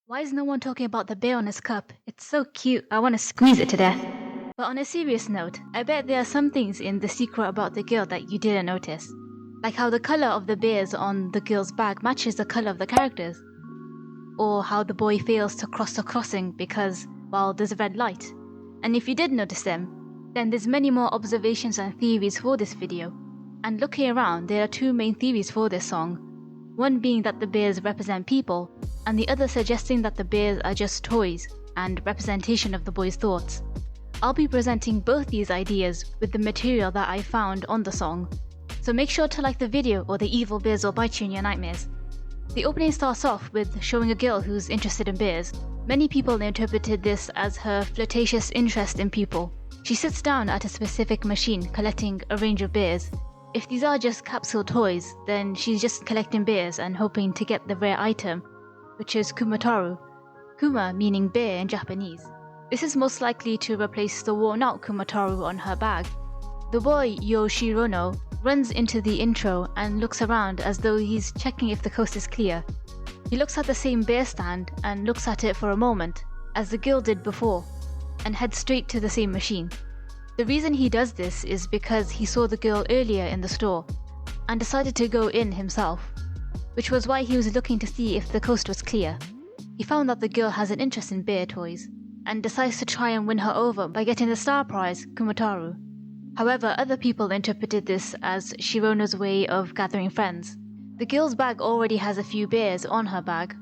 Why is no one talking about the bear on his cup? It's so cute, I want to squeeze it to death. But on a serious note, I bet there are some things in The Secret about the girl that you didn't notice. Like how the color of the bears on the girl's bag matches the color of the characters. Or how the boy fails to cross the crossing because, well, there's a red light. And if you did notice them, then there's many more observations and theories for this video. And looking around, there are two main theories for this song. One being that the bears represent people, and the other suggesting that the bears are just toys and representation of the boy's thoughts. I'll be presenting both these ideas with the material that I found on the song, so make sure to like the video or the evil bears will bite you in your nightmares. The opening starts off with showing a girl who's interested in bears. Many people interpreted this as her flirtatious interest in people. She sits down at a specific machine collecting a range of bears. If these are just capsule toys, then she's just collecting bears and hoping to get the rare item, which is Kumataru. Kuma meaning bear in Japanese. This is most likely to replace the worn out Kumataru on her bag. The boy Yoshirono runs into the intro and looks around as though he's checking if the coast is clear. He looks at the same bear stand and looks at it for a moment, as the girl did before, and heads straight to the same machine. The reason he does this is because he saw the girl earlier in the store and decided to go in himself, which was why he was looking to see if the coast was clear. He found that the girl has an interest in bear toys and decides to try and win her over by getting the star prize, Kumataru. However, other people interpreted this as Shirono's way of gathering friends. The girl's bag already has a few bears on her bag,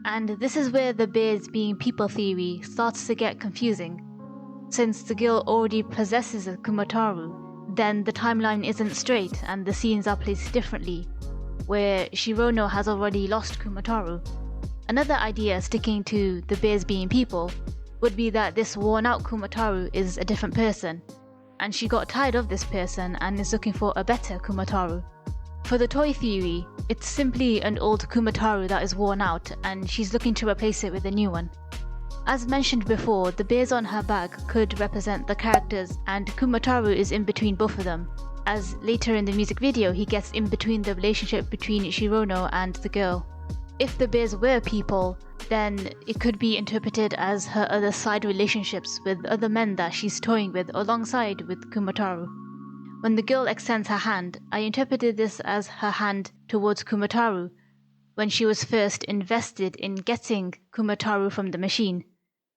and this is where the bears being people theory starts to get confusing. Since the girl already possesses a Kumataru, then the timeline isn't straight and the scenes are placed differently, where Shirono has already lost Kumataru. Another idea sticking to the bears being people would be that this worn out Kumataru is a different person, and she got tired of this person and is looking for a better Kumataru. For the toy theory, it's simply an old Kumataru that is worn out and she's looking to replace it with a new one. As mentioned before, the bears on her bag could represent the characters and Kumataru is in between both of them, as later in the music video he gets in between the relationship between Shirono and the girl. If the bears were people, then it could be interpreted as her other side relationships with other men that she's toying with alongside with Kumataru. When the girl extends her hand, I interpreted this as her hand towards Kumataru when she was first invested in getting Kumataru from the machine,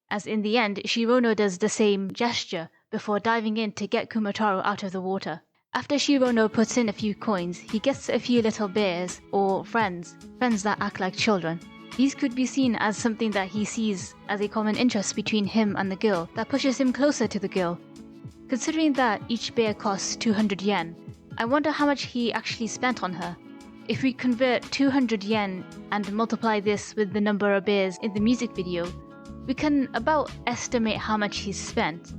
as in the end Shirono does the same gesture before diving in to get Kumataru out of the water. After Shirono puts in a few coins, he gets a few little bears, or friends that act like children. These could be seen as something that he sees as a common interest between him and the girl that pushes him closer to the girl. Considering that each bear costs 200 yen, I wonder how much he actually spent on her. If we convert 200 yen and multiply this with the number of bears in the music video, we can about estimate how much he's spent.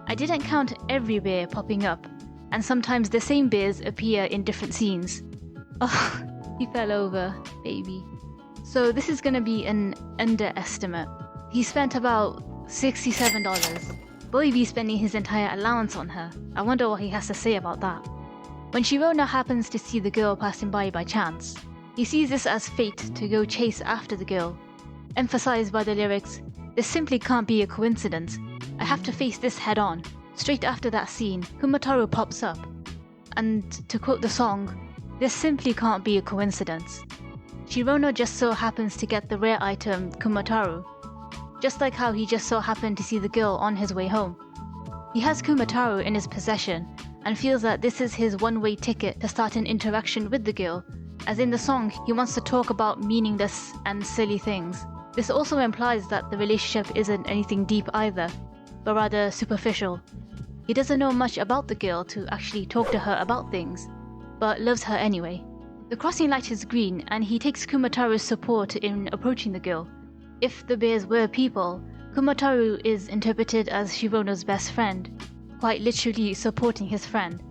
I didn't count every bear popping up, and sometimes the same bears appear in different scenes. Oh, he fell over, baby. So this is gonna be an underestimate. He spent about $67. Boy be spending his entire allowance on her. I wonder what he has to say about that. When Shirono happens to see the girl passing by chance, he sees this as fate to go chase after the girl. Emphasized by the lyrics, "This simply can't be a coincidence. I have to face this head on." Straight after that scene, Kumataru pops up. And to quote the song, "This simply can't be a coincidence." Shirono just so happens to get the rare item Kumataru, just like how he just so happened to see the girl on his way home. He has Kumataru in his possession and feels that this is his one-way ticket to start an interaction with the girl, as in the song he wants to talk about meaningless and silly things. This also implies that the relationship isn't anything deep either, but rather superficial. He doesn't know much about the girl to actually talk to her about things, but loves her anyway. The crossing light is green and he takes Kumataru's support in approaching the girl. If the bears were people, Kumataru is interpreted as Shirono's best friend, quite literally supporting his friend.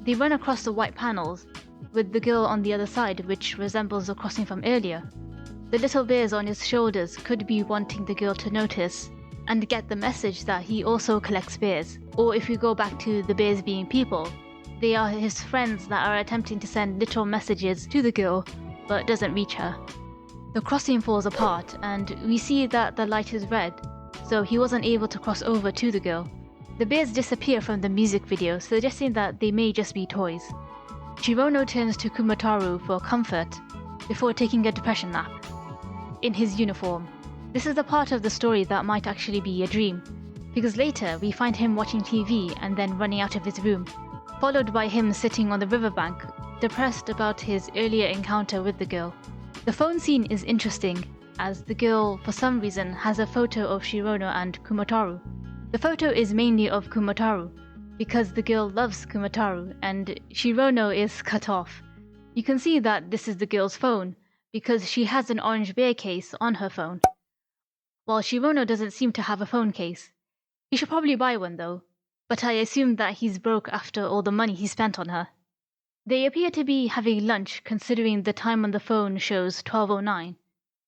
They run across the white panels, with the girl on the other side, which resembles the crossing from earlier. The little bears on his shoulders could be wanting the girl to notice and get the message that he also collects bears. Or if we go back to the bears being people, they are his friends that are attempting to send literal messages to the girl, but doesn't reach her. The crossing falls apart, and we see that the light is red, so he wasn't able to cross over to the girl. The bears disappear from the music video, suggesting that they may just be toys. Shirono turns to Kumataru for comfort before taking a depression nap in his uniform. This is the part of the story that might actually be a dream, because later we find him watching TV and then running out of his room, followed by him sitting on the riverbank, depressed about his earlier encounter with the girl. The phone scene is interesting, as the girl, for some reason, has a photo of Shirono and Kumataru. The photo is mainly of Kumataru, because the girl loves Kumataru and Shirono is cut off. You can see that this is the girl's phone, because she has an orange bear case on her phone, while Shirono doesn't seem to have a phone case. He should probably buy one though, but I assume that he's broke after all the money he spent on her. They appear to be having lunch, considering the time on the phone shows 12:09.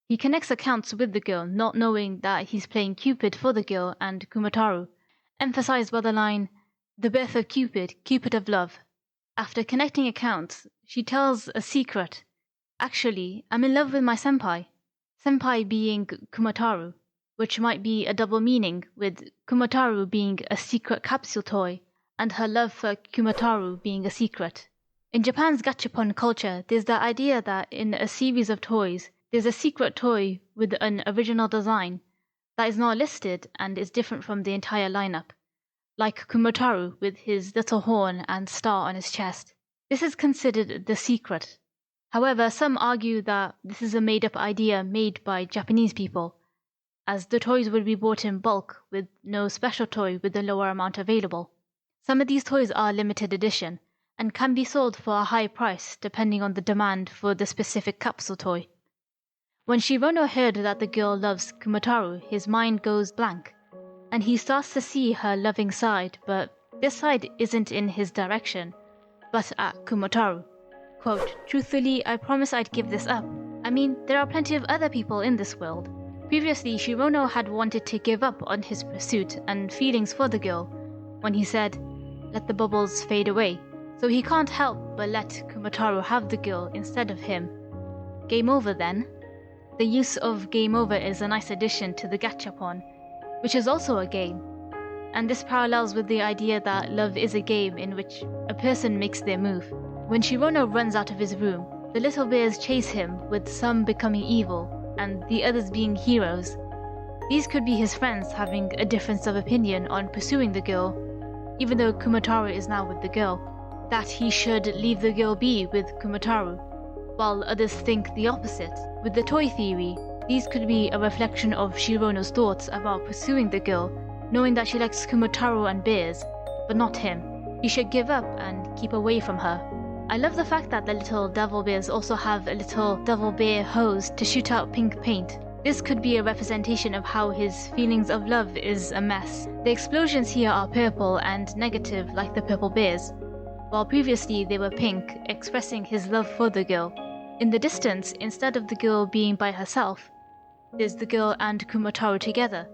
He connects accounts with the girl, not knowing that he's playing Cupid for the girl and Kumataru, emphasized by the line, "The birth of Cupid, Cupid of love." After connecting accounts, she tells a secret. "Actually, I'm in love with my senpai." Senpai being Kumataru, which might be a double meaning, with Kumataru being a secret capsule toy and her love for Kumataru being a secret. In Japan's gachapon culture, there's the idea that in a series of toys, there's a secret toy with an original design that is not listed and is different from the entire lineup, like Kumataru with his little horn and star on his chest. This is considered the secret. However, some argue that this is a made-up idea made by Japanese people, as the toys would be bought in bulk with no special toy with a lower amount available. Some of these toys are limited edition, and can be sold for a high price depending on the demand for the specific capsule toy. When Shirono heard that the girl loves Kumataru, his mind goes blank, and he starts to see her loving side, but this side isn't in his direction, but at Kumataru. Quote, "Truthfully, I promise I'd give this up. I mean, there are plenty of other people in this world." Previously, Shirono had wanted to give up on his pursuit and feelings for the girl when he said, "Let the bubbles fade away." So he can't help but let Kumataru have the girl instead of him. Game over then. The use of game over is a nice addition to the gachapon, which is also a game. And this parallels with the idea that love is a game in which a person makes their move. When Shirono runs out of his room, the little bears chase him, with some becoming evil and the others being heroes. These could be his friends having a difference of opinion on pursuing the girl, even though Kumataru is now with the girl. That he should leave the girl be with Kumataru, while others think the opposite. With the toy theory, these could be a reflection of Shirono's thoughts about pursuing the girl, knowing that she likes Kumataru and bears, but not him. He should give up and keep away from her. I love the fact that the little devil bears also have a little devil bear hose to shoot out pink paint. This could be a representation of how his feelings of love is a mess. The explosions here are purple and negative like the purple bears, while previously they were pink, expressing his love for the girl. In the distance, instead of the girl being by herself, there's the girl and Kumataru together.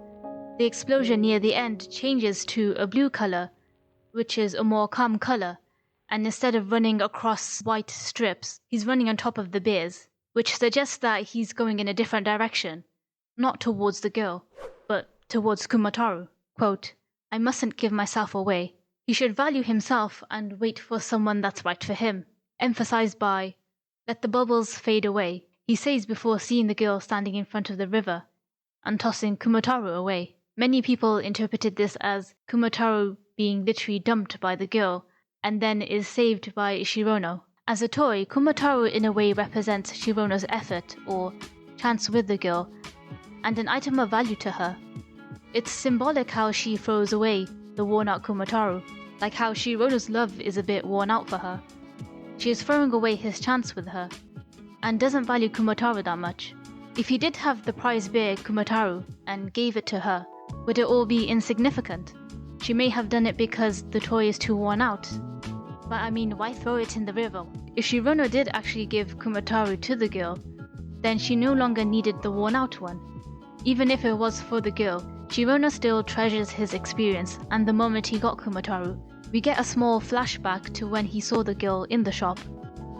The explosion near the end changes to a blue color, which is a more calm color, and instead of running across white strips, he's running on top of the bears, which suggests that he's going in a different direction, not towards the girl, but towards Kumataru. Quote, "I mustn't give myself away. He should value himself and wait for someone that's right for him," emphasized by, "Let the bubbles fade away," he says before seeing the girl standing in front of the river and tossing Kumataru away. Many people interpreted this as Kumataru being literally dumped by the girl and then is saved by Shirono. As a toy, Kumataru in a way represents Shirono's effort or chance with the girl and an item of value to her. It's symbolic how she throws away the worn-out Kumataru, like how Shirono's love is a bit worn out for her. She is throwing away his chance with her, and doesn't value Kumataru that much. If he did have the prize bear Kumataru and gave it to her, would it all be insignificant? She may have done it because the toy is too worn out. But I mean, why throw it in the river? If Shirono did actually give Kumataru to the girl, then she no longer needed the worn out one. Even if it was for the girl, Shirono still treasures his experience and the moment he got Kumataru. We get a small flashback to when he saw the girl in the shop,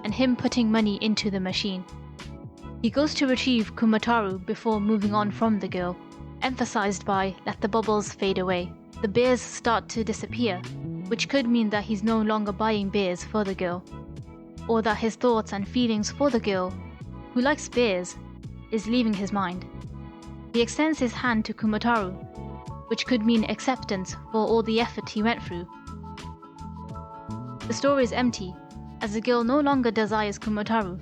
and him putting money into the machine. He goes to retrieve Kumataru before moving on from the girl, emphasized by "let the bubbles fade away." The beers start to disappear, which could mean that he's no longer buying beers for the girl, or that his thoughts and feelings for the girl, who likes beers, is leaving his mind. He extends his hand to Kumataru, which could mean acceptance for all the effort he went through. The store is empty, as the girl no longer desires Kumataru,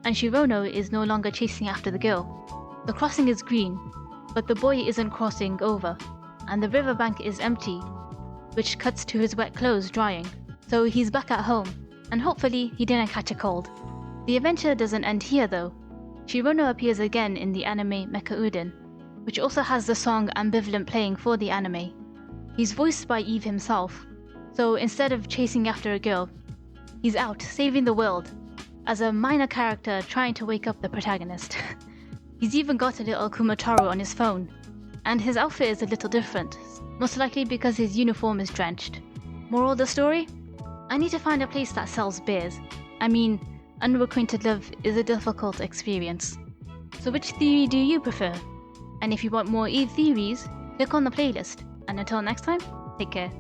and Shirono is no longer chasing after the girl. The crossing is green, but the boy isn't crossing over, and the riverbank is empty, which cuts to his wet clothes drying. So he's back at home, and hopefully he didn't catch a cold. The adventure doesn't end here though. Shirono appears again in the anime Mecha Udon, which also has the song Ambivalent playing for the anime. He's voiced by Eve himself, so instead of chasing after a girl, he's out saving the world as a minor character trying to wake up the protagonist. He's even got a little Kumataru on his phone, and his outfit is a little different, most likely because his uniform is drenched. Moral of the story? I need to find a place that sells beers. I mean, unrequited love is a difficult experience. So which theory do you prefer? And if you want more Eve theories, click on the playlist. And until next time, take care.